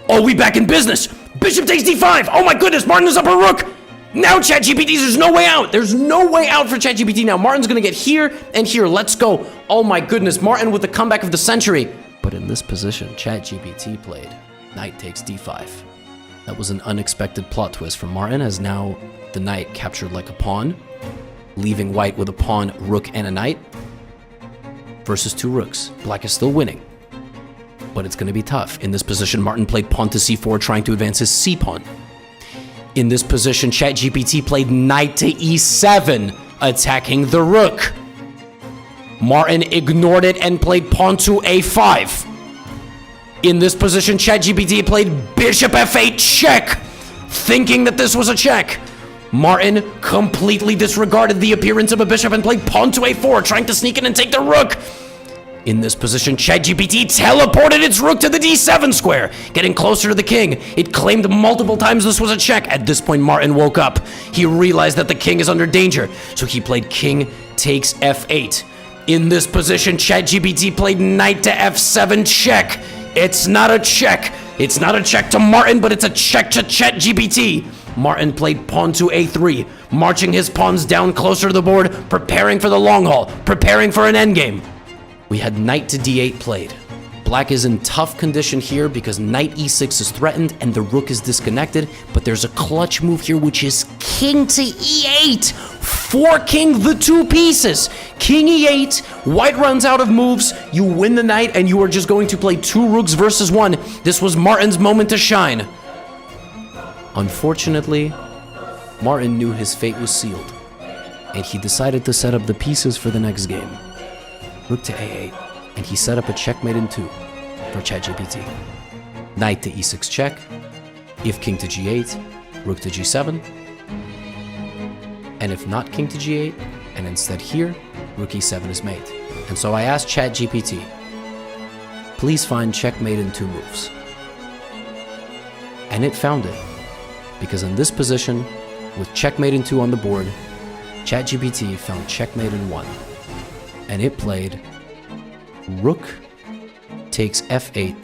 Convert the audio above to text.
Oh, we back in business. Bishop takes d5. Oh my goodness, Martin is up a rook. Now ChatGPT, there's no way out. There's no way out for ChatGPT now. Martin's gonna get here and here. Let's go. Oh my goodness, Martin with the comeback of the century. But in this position, ChatGPT played knight takes d5. That was an unexpected plot twist for Martin, as now the knight captured like a pawn, leaving white with a pawn, rook, and a knight versus two rooks. Black is still winning, but it's gonna be tough. In this position, Martin played pawn to c4, trying to advance his c-pawn. In this position, ChatGPT played knight to e7, attacking the rook. Martin ignored it and played pawn to a5. In this position, ChatGPT played bishop f8 check, thinking that this was a check. Martin completely disregarded the appearance of a bishop and played pawn to a4, trying to sneak in and take the rook. In this position, ChatGPT teleported its rook to the d7 square, getting closer to the king. It claimed multiple times this was a check. At this point, Martin woke up. He realized that the king is under danger, so he played king takes f8. In this position, ChatGPT played knight to f7 check. It's not a check. It's not a check to Martin, but it's a check to ChatGPT. Martin played pawn to a3, marching his pawns down closer to the board, preparing for the long haul, preparing for an endgame. We had knight to d8 played. Black is in tough condition here because knight e6 is threatened and the rook is disconnected, but there's a clutch move here, which is king to e8, forking the two pieces. King e8, white runs out of moves, you win the knight, and you are just going to play two rooks versus one. This was Martin's moment to shine. Unfortunately, Martin knew his fate was sealed, and he decided to set up the pieces for the next game. Rook to a8, and he set up a checkmate in 2 for ChatGPT. Knight to e6 check, if king to g8, rook to g7, and if not king to g8, and instead here, rook e7 is mate. And so I asked ChatGPT, please find checkmate in 2 moves. And it found it, because in this position, with checkmate in 2 on the board, ChatGPT found checkmate in 1. And it played rook takes f8